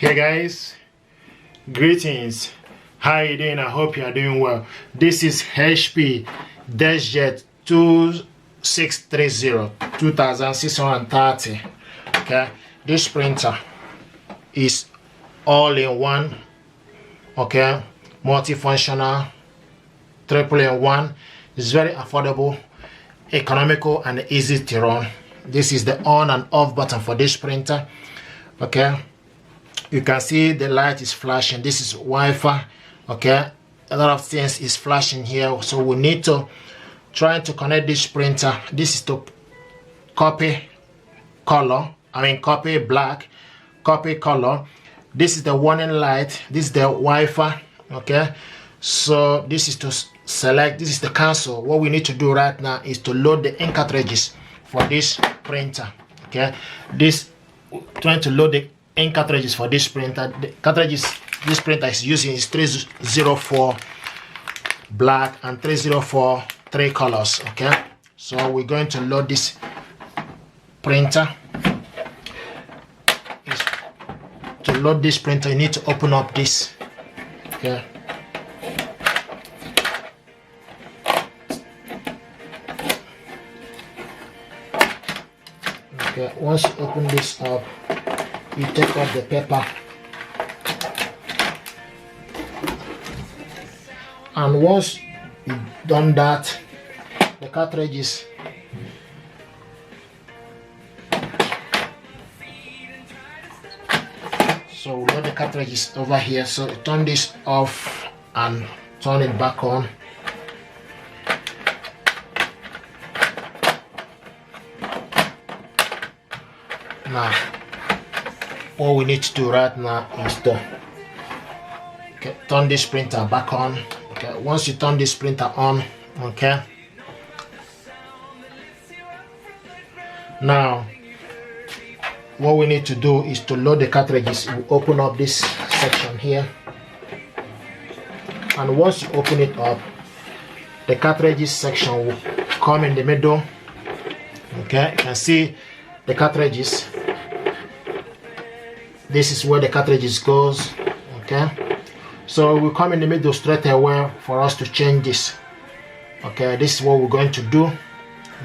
Hey guys, greetings. How are you doing? I hope you are doing well. This is HP Deskjet 2630. Okay, this printer is all in one. Okay, multifunctional, triple in one. It's very affordable, economical, and easy to run. This is the on and off button for this printer. Okay, you can see the light is flashing. This is Wi-Fi. Okay, a lot of things is flashing here, so we need to try to connect this printer. This is to copy black, copy color. This is the warning light. This is the Wi-Fi. Okay, so this is to select. This is the cancel. What we need to do right now is to load the ink cartridges for this printer. Okay, trying to load the ink cartridges for this printer. The cartridges this printer is using is 304 black and 304 three colors. Okay, so we're going to load this printer. To load this printer, you need to open up this. Okay, once you open this up, you take off the paper, and once you've done that, the cartridges so we got the cartridges over here. So turn this off and turn it back on. Now what we need to do right now is to turn this printer back on. Okay, once you turn this printer on, okay, now what we need to do is to load the cartridges. We open up this section here, and once you open it up, the cartridges section will come in the middle. Okay, you can see the cartridges. This is where the cartridges goes. Okay, so we come in the middle straight away for us to change this. Okay, this is what we're going to do.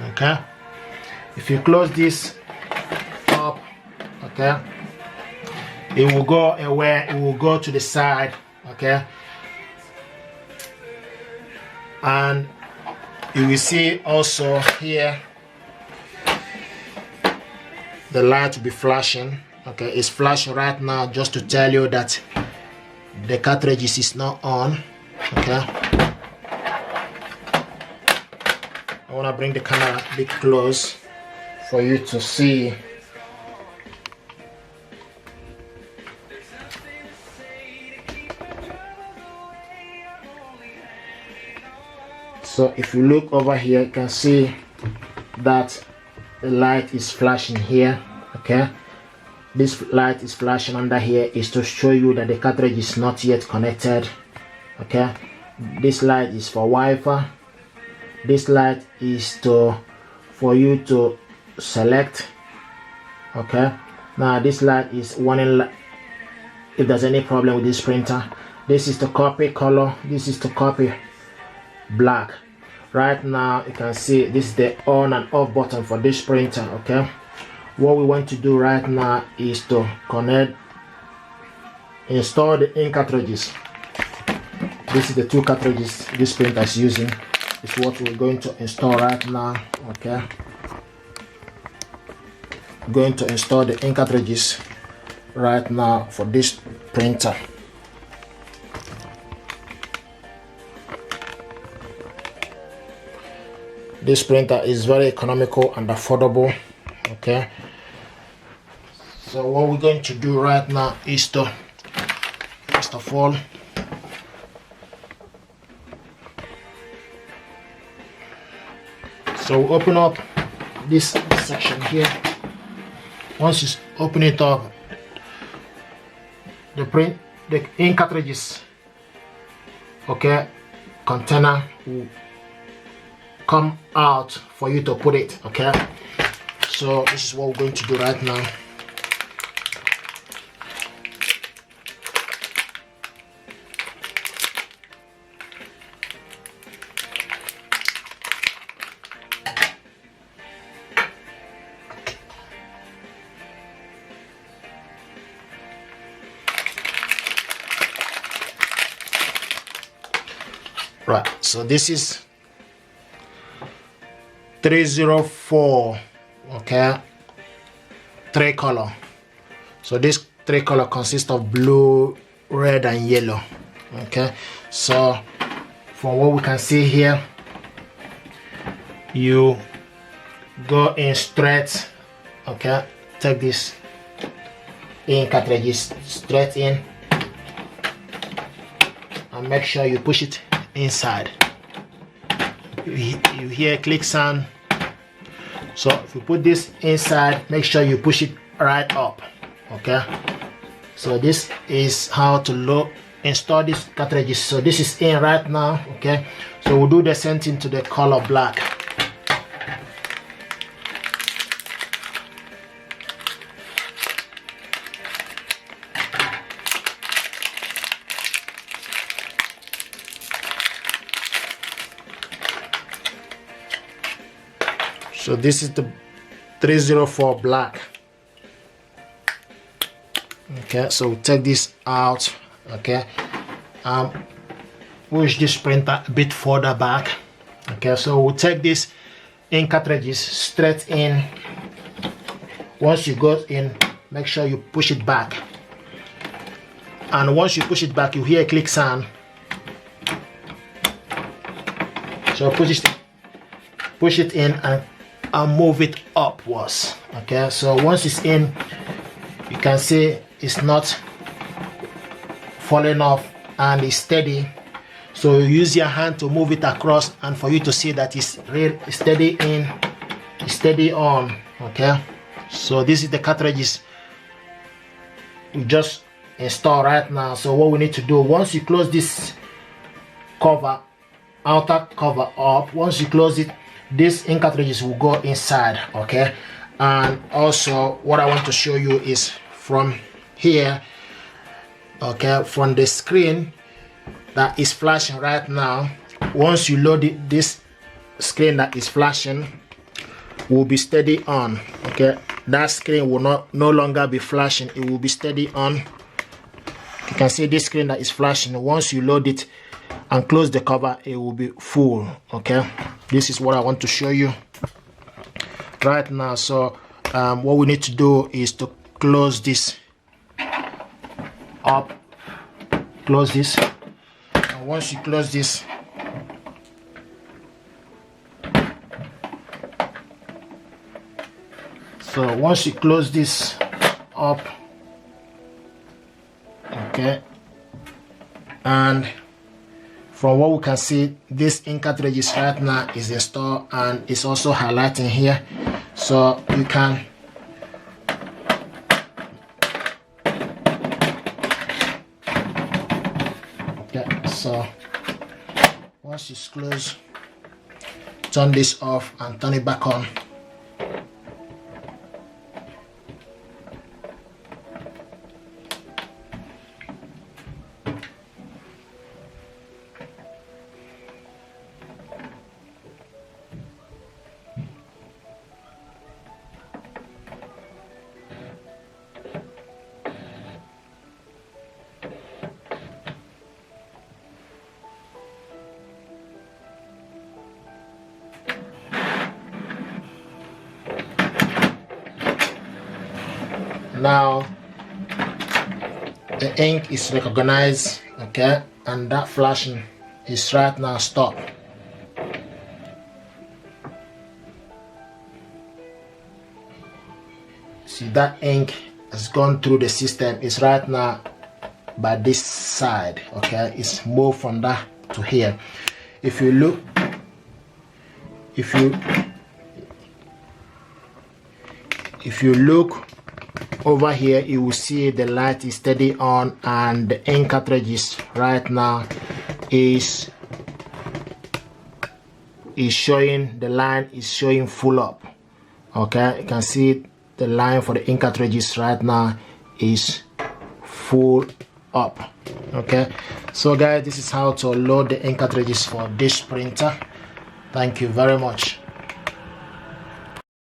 Okay, if you close this up, okay, it will go away, it will go to the side. Okay, and you will see also here the light will be flashing. Okay, it's flashing right now just to tell you that the cartridges is not on. Okay, I want to bring the camera a bit close for you to see. So if you look over here, you can see that the light is flashing here. Okay, this light is flashing under here is to show you that the cartridge is not yet connected. Okay, this light is for Wi-Fi. This light is for you to select. Okay, now this light is warning if there's any problem with this printer. This is to copy color. This is to copy black. Right now you can see this is the on and off button for this printer. Okay, what we want to do right now is to install the ink cartridges. This is the two cartridges this printer is using. It's what we're going to install right now. Okay, I'm going to install the ink cartridges right now for this printer. This printer is very economical and affordable. Okay, so what we're going to do right now is to, first of all, so we open up this section here. Once you open it up, the ink cartridges, okay, container will come out for you to put it. Okay, so this is what we're going to do right now. right, so this is 304, okay, 3-color. So this 3-color consists of blue, red and yellow. Okay, so from what we can see here, you go in straight, okay, take this in cartridges straight in and make sure you push it inside. You hear click sound. So if you put this inside, make sure you push it right up. Okay, so this is how to install these cartridges. So this is in right now. Okay, so we'll do the same thing to the color black. So this is the 304 black. Okay, so take this out. Okay, push this printer a bit further back. Okay, so we'll take this ink cartridges straight in. Once you go in, make sure you push it back, and once you push it back, you hear a click sound. So push it in and move it upwards. Okay, so once it's in, you can see it's not falling off and it's steady. So you use your hand to move it across, and for you to see that it's real steady in, steady on. Okay, so this is the cartridges we just install right now. So what we need to do, once you close this cover, outer cover up, once you close it, these ink cartridges will go inside. Okay, and also what I want to show you is from here, okay, from the screen that is flashing right now. Once you load it, this screen that is flashing will be steady on. Okay, that screen will no longer be flashing, it will be steady on. You can see this screen that is flashing. Once you load it and close the cover, it will be full. Okay, this is what I want to show you right now. So what we need to do is to close this up, close this, and once you close this, so once you close this up, okay, and from what we can see, this ink cartridges right now is installed and it's also highlighting here, so you can so once it's closed, turn this off and turn it back on. Now the ink is recognized, okay, and that flashing is right now stopped. See, that ink has gone through the system. It's right now by this side. Okay, it's moved from that to here. If you look, if you look over here, you will see the light is steady on and the ink cartridges right now is showing, the line is showing full up. Okay, you can see the line for the ink cartridges right now is full up. Okay, so guys, this is how to load the ink cartridges for this printer. Thank you very much.